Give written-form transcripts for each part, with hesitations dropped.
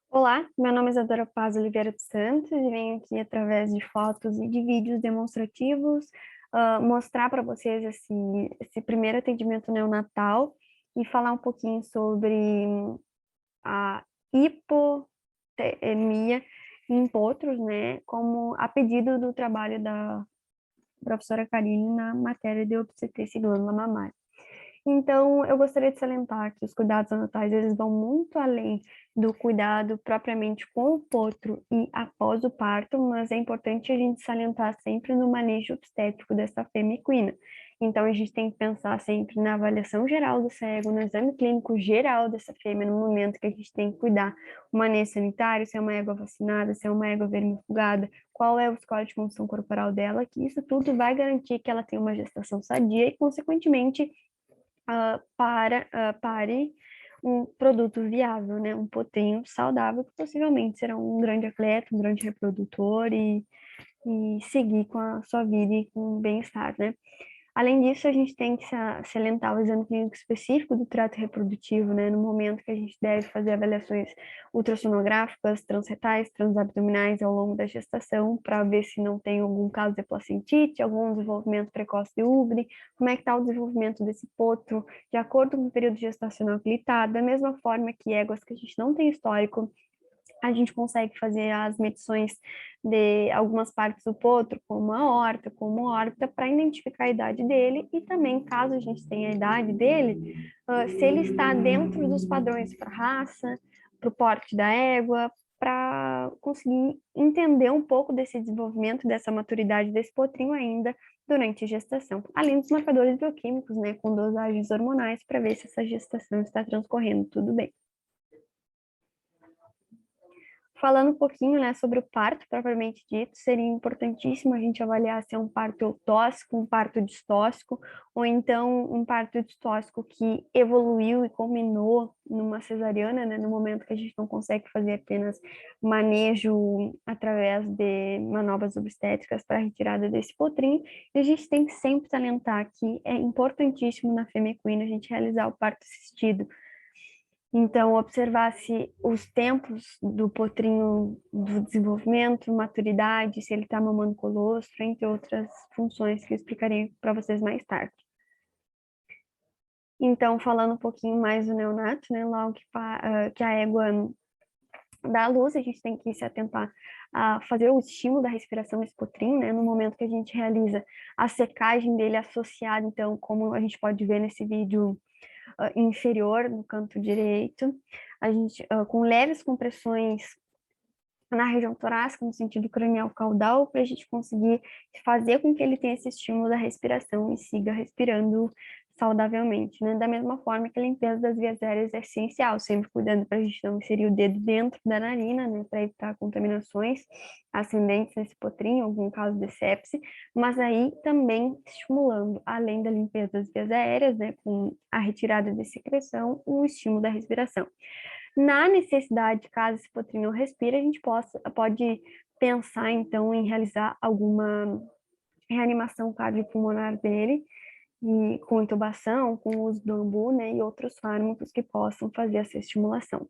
Olá, meu nome é Isadora Paz Oliveira dos Santos e venho aqui através de fotos e de vídeos demonstrativos mostrar para vocês esse primeiro atendimento neonatal e falar um pouquinho sobre a hipotermia em potros, né, como a pedido do trabalho da professora Karine na matéria de obstetrícia e glândula mamária. Então, eu gostaria de salientar que os cuidados neonatais, eles vão muito além do cuidado propriamente com o potro e após o parto, mas é importante a gente salientar sempre no manejo obstétrico dessa fêmea equina. Então, a gente tem que pensar sempre na avaliação geral do cego, no exame clínico geral dessa fêmea, no momento que a gente tem que cuidar o manejo sanitário, se é uma égua vacinada, se é uma égua vermifugada, qual é o score de função corporal dela, que isso tudo vai garantir que ela tenha uma gestação sadia e, consequentemente, pare um produto viável, né? Um potrinho saudável que possivelmente será um grande atleta, um grande reprodutor e seguir com a sua vida e com o bem-estar, né? Além disso, a gente tem que salientar o exame clínico específico do trato reprodutivo, né, no momento que a gente deve fazer avaliações ultrassonográficas, transretais, transabdominais ao longo da gestação, para ver se não tem algum caso de placentite, algum desenvolvimento precoce de úbere, como é que está o desenvolvimento desse potro, de acordo com o período gestacional que ele está, da mesma forma que éguas que a gente não tem histórico, a gente consegue fazer as medições de algumas partes do potro, como a aorta, como a órbita, para identificar a idade dele e também, caso a gente tenha a idade dele, se ele está dentro dos padrões para raça, para o porte da égua, para conseguir entender um pouco desse desenvolvimento, dessa maturidade desse potrinho ainda durante a gestação. Além dos marcadores bioquímicos, né, com dosagens hormonais, para ver se essa gestação está transcorrendo tudo bem. Falando um pouquinho, né, sobre o parto propriamente dito, seria importantíssimo a gente avaliar se é um parto eutóxico, um parto distóxico, ou então um parto distóxico que evoluiu e culminou numa cesariana, né, no momento que a gente não consegue fazer apenas manejo através de manobras obstétricas para a retirada desse potrinho. E a gente tem que sempre salientar que é importantíssimo na fêmea equina a gente realizar o parto assistido. Então, observar se os tempos do potrinho do desenvolvimento, maturidade, se ele está mamando colostro, entre outras funções que eu explicarei para vocês mais tarde. Então, falando um pouquinho mais do neonato, né, logo que a égua dá à luz, a gente tem que se atentar a fazer o estímulo da respiração desse potrinho, né, no momento que a gente realiza a secagem dele associada, então, como a gente pode ver nesse vídeo, inferior, no canto direito, a gente, com leves compressões na região torácica, no sentido cranial caudal, para a gente conseguir fazer com que ele tenha esse estímulo da respiração e siga respirando saudavelmente, né? Da mesma forma que a limpeza das vias aéreas é essencial, sempre cuidando para a gente não inserir o dedo dentro da narina, né? Para evitar contaminações ascendentes nesse potrinho, algum caso de sepse, mas aí também estimulando, além da limpeza das vias aéreas, né? Com a retirada de secreção, o estímulo da respiração. Na necessidade, caso esse potrinho não respire, a gente pode pensar, então, em realizar alguma reanimação cardiopulmonar dele, e com intubação, com o uso do ambu, né, e outros fármacos que possam fazer essa estimulação.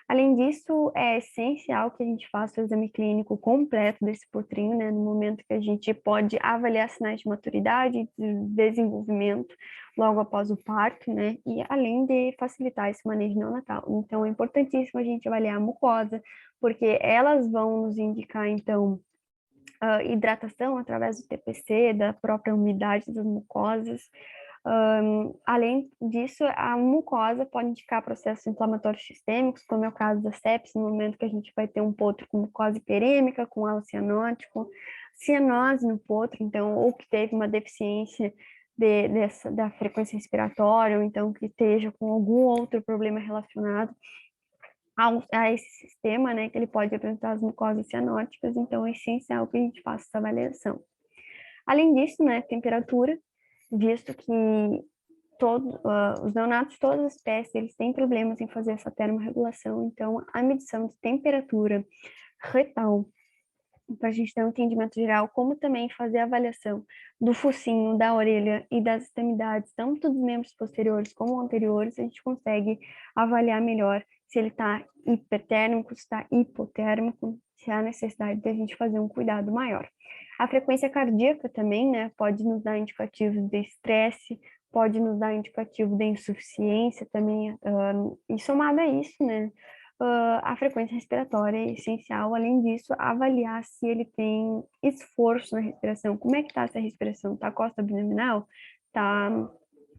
Além disso, é essencial que a gente faça o exame clínico completo desse potrinho, né, no momento que a gente pode avaliar sinais de maturidade, de desenvolvimento, logo após o parto, né, e além de facilitar esse manejo neonatal. Então, é importantíssimo a gente avaliar a mucosa, porque elas vão nos indicar, então, a hidratação através do TPC, da própria umidade das mucosas. Além disso, a mucosa pode indicar processos inflamatórios sistêmicos, como é o caso da sepse, no momento que a gente vai ter um potro com mucosa hiperêmica, com halo cianótico, cianose no potro, então, ou que teve uma deficiência da frequência respiratória, ou então que esteja com algum outro problema relacionado a esse sistema, né, que ele pode apresentar as mucosas cianóticas, então é essencial que a gente faça essa avaliação. Além disso, né, temperatura, visto que os neonatos de todas as espécies, eles têm problemas em fazer essa termorregulação, então a medição de temperatura retal para a gente ter um entendimento geral, como também fazer a avaliação do focinho, da orelha e das extremidades, tanto dos membros posteriores como anteriores, a gente consegue avaliar melhor se ele está hipertérmico, se está hipotérmico, se há necessidade de a gente fazer um cuidado maior. A frequência cardíaca também, né, pode nos dar indicativos de estresse, pode nos dar indicativo de insuficiência também, e somado a isso, né, a frequência respiratória é essencial. Além disso, avaliar se ele tem esforço na respiração. Como é que está essa respiração? Está costa abdominal? Está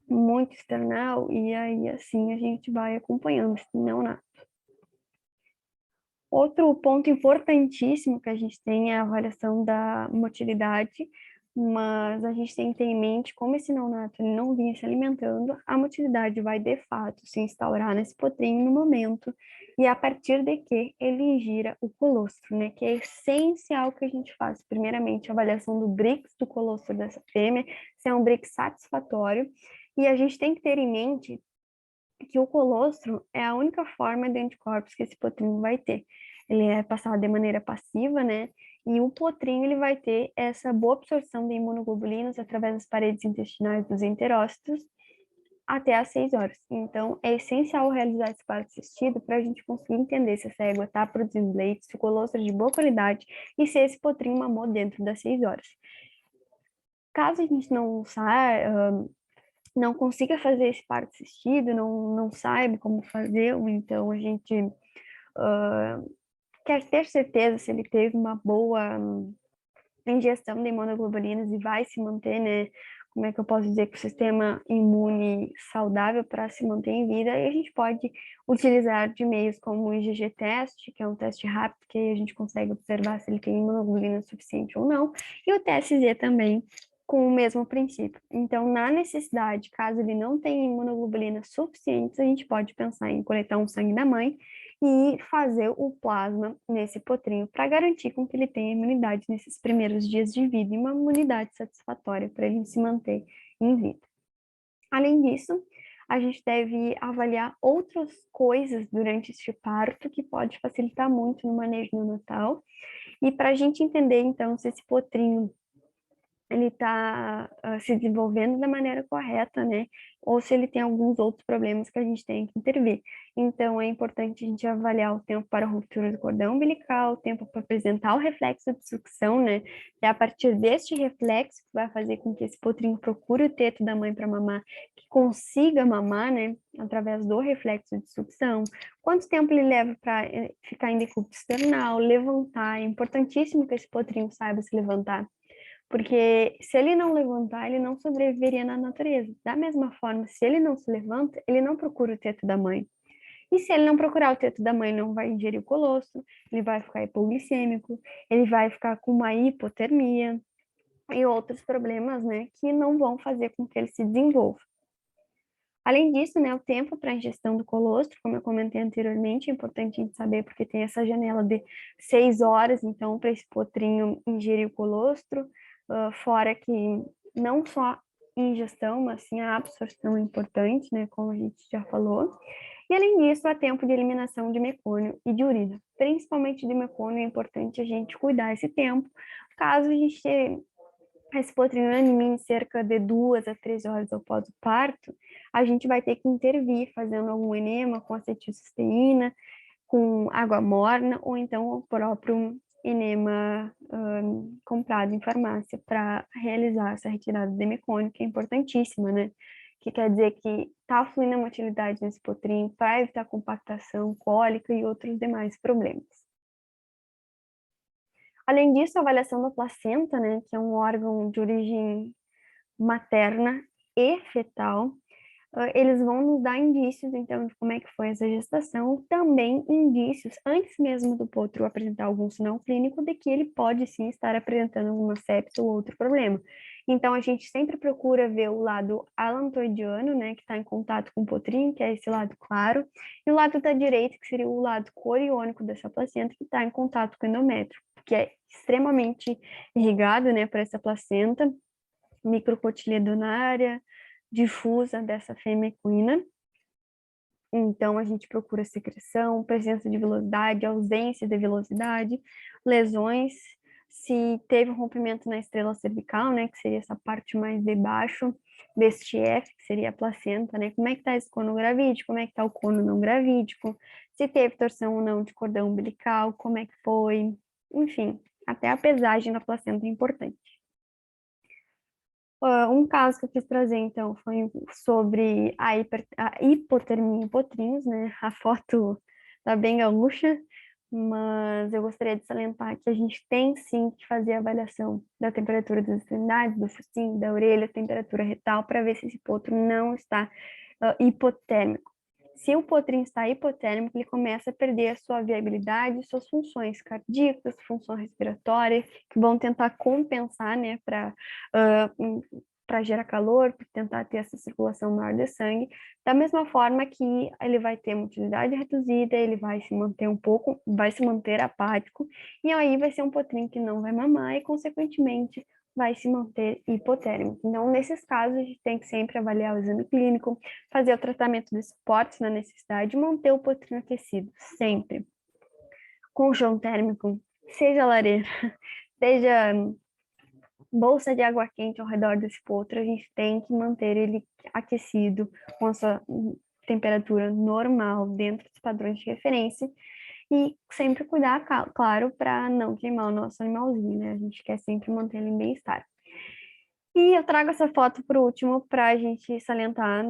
muito external? E aí, assim, a gente vai acompanhando, senão nada. Outro ponto importantíssimo que a gente tem é a avaliação da motilidade, mas a gente tem que ter em mente, como esse neonato ele não vinha se alimentando, a motilidade vai de fato se instaurar nesse potrinho no momento, e a partir de que ele ingira o colostro, né, que é essencial que a gente faça, primeiramente, a avaliação do Brix do colostro dessa fêmea, se é um Brix satisfatório, e a gente tem que ter em mente que o colostro é a única forma de anticorpos que esse potrinho vai ter. Ele é passado de maneira passiva, né? E o potrinho ele vai ter essa boa absorção de imunoglobulinas através das paredes intestinais dos enterócitos até às 6 horas. Então, é essencial realizar esse parto assistido para a gente conseguir entender se essa égua está produzindo leite, se o colostro é de boa qualidade e se esse potrinho mamou dentro das 6 horas. Caso a gente não consiga fazer esse parto assistido, não saiba como fazer, ou então a gente quer ter certeza se ele teve uma boa ingestão de imunoglobulinas e vai se manter, né? Como é que eu posso dizer que o sistema imune saudável para se manter em vida, e a gente pode utilizar de meios como o IgG teste, que é um teste rápido, que aí a gente consegue observar se ele tem imunoglobulina suficiente ou não, e o TSZ também, com o mesmo princípio. Então, na necessidade, caso ele não tenha imunoglobulinas suficientes, a gente pode pensar em coletar um sangue da mãe e fazer o plasma nesse potrinho para garantir com que ele tenha imunidade nesses primeiros dias de vida e uma imunidade satisfatória para ele se manter em vida. Além disso, a gente deve avaliar outras coisas durante este parto que pode facilitar muito no manejo neonatal. E para a gente entender, então, se esse potrinho ele está se desenvolvendo da maneira correta, né? Ou se ele tem alguns outros problemas que a gente tem que intervir. Então, é importante a gente avaliar o tempo para a ruptura do cordão umbilical, o tempo para apresentar o reflexo de sucção, né? É a partir deste reflexo que vai fazer com que esse potrinho procure o teto da mãe para mamar, que consiga mamar, né? Através do reflexo de sucção. Quanto tempo ele leva para ficar em decúbito external, levantar. É importantíssimo que esse potrinho saiba se levantar. Porque se ele não levantar, ele não sobreviveria na natureza. Da mesma forma, se ele não se levanta, ele não procura o teto da mãe. E se ele não procurar o teto da mãe, não vai ingerir o colostro, ele vai ficar hipoglicêmico, ele vai ficar com uma hipotermia e outros problemas, né, que não vão fazer com que ele se desenvolva. Além disso, né, o tempo para a ingestão do colostro, como eu comentei anteriormente, é importante a gente saber porque tem essa janela de 6 horas, então, para esse potrinho ingerir o colostro, fora que não só ingestão, mas sim a absorção é importante, né, como a gente já falou. E além disso, há tempo de eliminação de mecônio e de urina. Principalmente de mecônio, é importante a gente cuidar esse tempo, caso a gente esse potrinho em cerca de 2 a 3 horas após o parto, a gente vai ter que intervir fazendo algum enema com acetilcisteína, com água morna, ou então o próprio enema comprado em farmácia para realizar essa retirada de mecônio, que é importantíssima, né? Que quer dizer que está fluindo a motilidade nesse potrinho para evitar compactação, cólica e outros demais problemas. Além disso, a avaliação da placenta, né, que é um órgão de origem materna e fetal, eles vão nos dar indícios, então, de como é que foi essa gestação, também indícios, antes mesmo do potro apresentar algum sinal clínico, de que ele pode sim estar apresentando alguma sepse ou outro problema. Então, a gente sempre procura ver o lado alantoidiano, né, que está em contato com o potrinho, que é esse lado claro, e o lado da direita, que seria o lado coriônico dessa placenta, que está em contato com o endométrio, que é extremamente irrigado, né, por essa placenta microcotiledonária, difusa dessa fêmea equina. Então, a gente procura secreção, presença de velocidade, ausência de velocidade, lesões, se teve um rompimento na estrela cervical, né, que seria essa parte mais debaixo deste F, que seria a placenta, né, como é que está esse cono gravídico, como é que está o cono não gravídico, se teve torção ou não de cordão umbilical, como é que foi, enfim, até a pesagem da placenta é importante. Um caso que eu quis trazer, então, foi sobre a hipotermia em potrinhos, né? A foto tá bem gaúcha, mas eu gostaria de salientar que a gente tem sim que fazer a avaliação da temperatura das extremidades, do focinho, da orelha, temperatura retal, para ver se esse potro não está hipotérmico. Se o potrinho está hipotérmico, ele começa a perder a sua viabilidade, suas funções cardíacas, função respiratória, que vão tentar compensar, né, para gerar calor, para tentar ter essa circulação maior de sangue, da mesma forma que ele vai ter motilidade reduzida, ele vai se manter um pouco, vai se manter apático, e aí vai ser um potrinho que não vai mamar e, consequentemente, vai se manter hipotérmico. Então, nesses casos, a gente tem que sempre avaliar o exame clínico, fazer o tratamento de suportes na necessidade e manter o potrinho aquecido, sempre. Colchão térmico, seja lareira, seja bolsa de água quente ao redor desse potro, a gente tem que manter ele aquecido com a sua temperatura normal dentro dos padrões de referência e sempre cuidar, claro, para não queimar o nosso animalzinho, né? A gente quer sempre manter ele em bem-estar. E eu trago essa foto por último para a gente salientar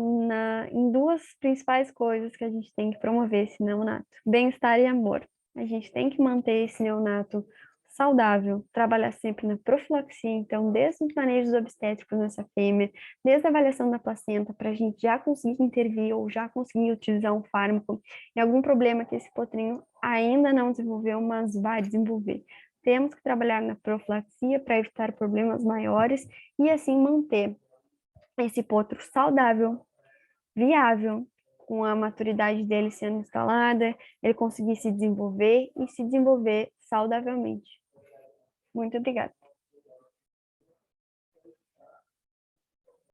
em duas principais coisas que a gente tem que promover esse neonato: bem-estar e amor. A gente tem que manter esse neonato saudável, trabalhar sempre na profilaxia, então, desde os manejos obstétricos nessa fêmea, desde a avaliação da placenta, para a gente já conseguir intervir ou já conseguir utilizar um fármaco em algum problema que esse potrinho ainda não desenvolveu, mas vai desenvolver. Temos que trabalhar na profilaxia para evitar problemas maiores e assim manter esse potro saudável, viável, com a maturidade dele sendo instalada, ele conseguir se desenvolver e se desenvolver saudavelmente. Muito obrigada.